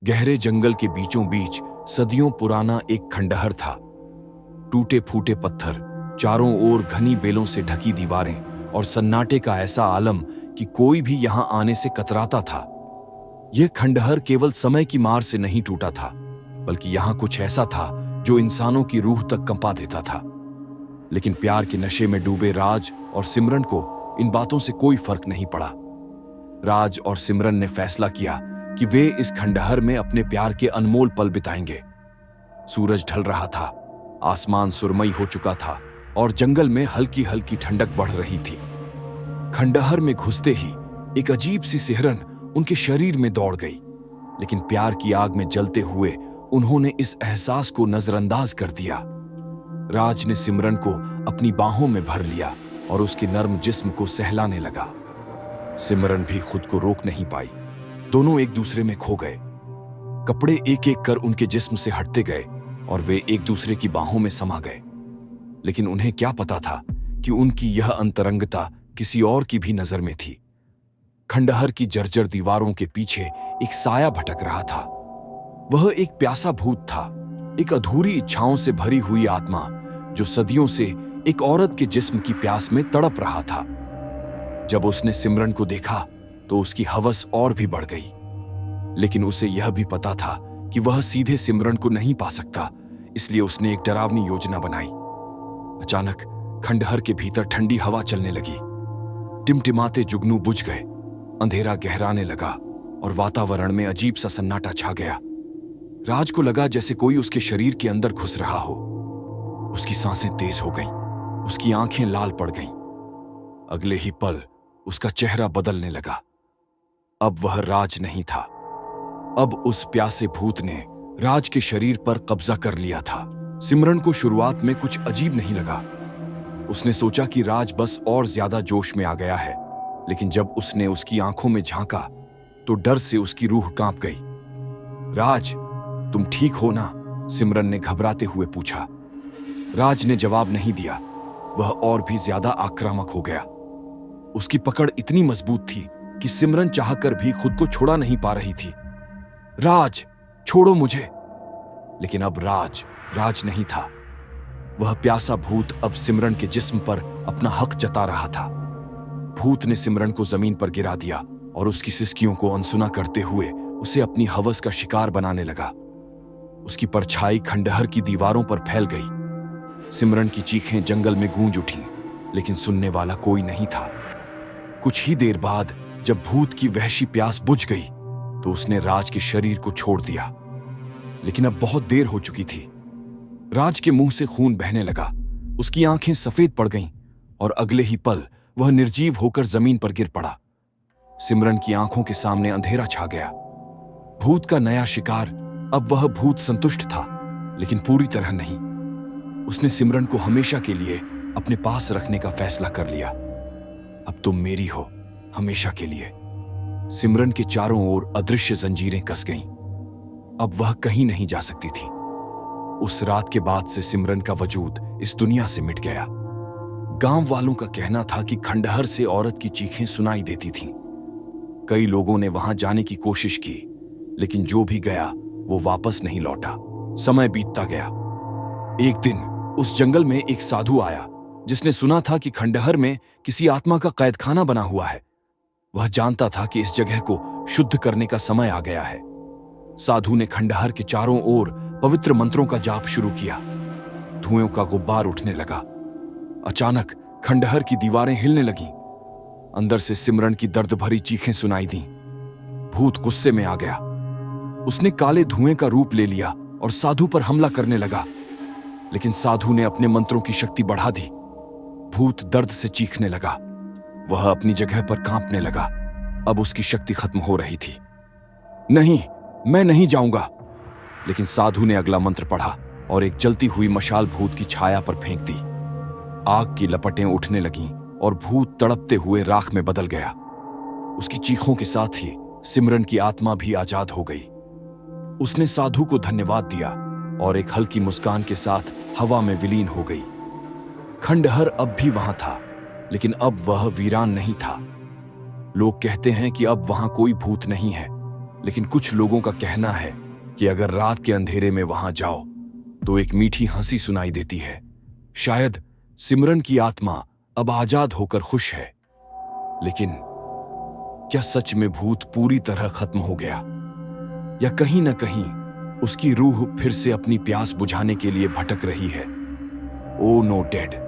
गहरे जंगल के बीचों बीच सदियों पुराना एक खंडहर था। टूटे फूटे पत्थर, चारों ओर घनी बेलों से ढकी दीवारें और सन्नाटे का ऐसा आलम कि कोई भी यहां आने से कतराता था। यह खंडहर केवल समय की मार से नहीं टूटा था, बल्कि यहां कुछ ऐसा था जो इंसानों की रूह तक कंपा देता था। लेकिन प्यार के नशे में डूबे राज और सिमरन को इन बातों से कोई फर्क नहीं पड़ा। राज और सिमरन ने फैसला किया कि वे इस खंडहर में अपने प्यार के अनमोल पल बिताएंगे। सूरज ढल रहा था, आसमान सुरमई हो चुका था और जंगल में हल्की हल्की ठंडक बढ़ रही थी। खंडहर में घुसते ही एक अजीब सी सिहरन उनके शरीर में दौड़ गई, लेकिन प्यार की आग में जलते हुए उन्होंने इस एहसास को नजरअंदाज कर दिया। राज ने सिमरन को अपनी बाहों में भर लिया और उसके नर्म जिस्म को सहलाने लगा। सिमरन भी खुद को रोक नहीं पाई। दोनों एक दूसरे में खो गए। कपड़े एक एक कर उनके जिस्म से हटते गए और वे एक दूसरे की बाहों में समा गए। लेकिन उन्हें क्या पता था कि उनकी यह अंतरंगता किसी और की भी नजर में थी। खंडहर की जर्जर दीवारों के पीछे एक साया भटक रहा था। वह एक प्यासा भूत था, एक अधूरी इच्छाओं से भरी हुई आत्मा जो सदियों से एक औरत के जिस्म की प्यास में तड़प रहा था। जब उसने सिमरन को देखा तो उसकी हवस और भी बढ़ गई, लेकिन उसे यह भी पता था कि वह सीधे सिमरन को नहीं पा सकता, इसलिए उसने एक डरावनी योजना बनाई। अचानक खंडहर के भीतर ठंडी हवा चलने लगी। टिमटिमाते जुगनू बुझ गए, अंधेरा गहराने लगा और वातावरण में अजीब सा सन्नाटा छा गया। राज को लगा जैसे कोई उसके शरीर के अंदर घुस रहा हो। उसकी सांसें तेज हो गईं, उसकी आंखें लाल पड़ गईं। अगले ही पल उसका चेहरा बदलने लगा। अब वह राज नहीं था। अब उस प्यासे भूत ने राज के शरीर पर कब्जा कर लिया था। सिमरन को शुरुआत में कुछ अजीब नहीं लगा। उसने सोचा कि राज बस और ज्यादा जोश में आ गया है, लेकिन जब उसने उसकी आंखों में झांका तो डर से उसकी रूह कांप गई। राज, तुम ठीक हो ना? सिमरन ने घबराते हुए पूछा। राज ने जवाब नहीं दिया। वह और भी ज्यादा आक्रामक हो गया। उसकी पकड़ इतनी मजबूत थी कि सिमरन चाहकर भी खुद को छोड़ा नहीं पा रही थी। राज, छोड़ो मुझे। लेकिन अब राज नहीं था। वह प्यासा भूत अब सिमरन के जिस्म पर अपना हक जता रहा था। भूत ने सिमरन को जमीन पर गिरा दिया और उसकी सिसकियों को अनसुना करते हुए उसे अपनी हवस का शिकार बनाने लगा। उसकी परछाई खंडहर की दीवारों पर फैल गई। सिमरन की चीखें जंगल में गूंज उठीं, लेकिन सुनने वाला कोई नहीं था। कुछ ही देर बाद जब भूत की वहशी प्यास बुझ गई तो उसने राज के शरीर को छोड़ दिया, लेकिन अब बहुत देर हो चुकी थी। राज के मुंह से खून बहने लगा, उसकी आंखें सफेद पड़ गईं और अगले ही पल वह निर्जीव होकर जमीन पर गिर पड़ा। सिमरन की आंखों के सामने अंधेरा छा गया। भूत का नया शिकार, अब वह भूत संतुष्ट था, लेकिन पूरी तरह नहीं। उसने सिमरन को हमेशा के लिए अपने पास रखने का फैसला कर लिया। अब तुम मेरी हो, हमेशा के लिए। सिमरन के चारों ओर अदृश्य जंजीरें कस गईं। अब वह कहीं नहीं जा सकती थी। उस रात के बाद से सिमरन का वजूद इस दुनिया से मिट गया। गांव वालों का कहना था कि खंडहर से औरत की चीखें सुनाई देती थीं। कई लोगों ने वहां जाने की कोशिश की, लेकिन जो भी गया वो वापस नहीं लौटा। समय बीतता गया। एक दिन उस जंगल में एक साधु आया जिसने सुना था कि खंडहर में किसी आत्मा का कैदखाना बना हुआ है। वह जानता था कि इस जगह को शुद्ध करने का समय आ गया है। साधु ने खंडहर के चारों ओर पवित्र मंत्रों का जाप शुरू किया। धुएं का गुब्बार उठने लगा। अचानक खंडहर की दीवारें हिलने लगीं। अंदर से सिमरन की दर्द भरी चीखें सुनाई दीं। भूत गुस्से में आ गया। उसने काले धुएं का रूप ले लिया और साधु पर हमला करने लगा, लेकिन साधु ने अपने मंत्रों की शक्ति बढ़ा दी। भूत दर्द से चीखने लगा। वह अपनी जगह पर कांपने लगा। अब उसकी शक्ति खत्म हो रही थी। नहीं, मैं नहीं जाऊंगा। लेकिन साधु ने अगला मंत्र पढ़ा और एक जलती हुई मशाल भूत की छाया पर फेंक दी। आग की लपटें उठने लगीं और भूत तड़पते हुए राख में बदल गया। उसकी चीखों के साथ ही सिमरन की आत्मा भी आजाद हो गई। उसने साधु को धन्यवाद दिया और एक हल्की मुस्कान के साथ हवा में विलीन हो गई। खंडहर अब भी वहां था, लेकिन अब वह वीरान नहीं था। लोग कहते हैं कि अब वहां कोई भूत नहीं है, लेकिन कुछ लोगों का कहना है कि अगर रात के अंधेरे में वहां जाओ तो एक मीठी हंसी सुनाई देती है। शायद सिमरन की आत्मा अब आजाद होकर खुश है। लेकिन क्या सच में भूत पूरी तरह खत्म हो गया, या कहीं ना कहीं उसकी रूह फिर से अपनी प्यास बुझाने के लिए भटक रही है? Oh no dead.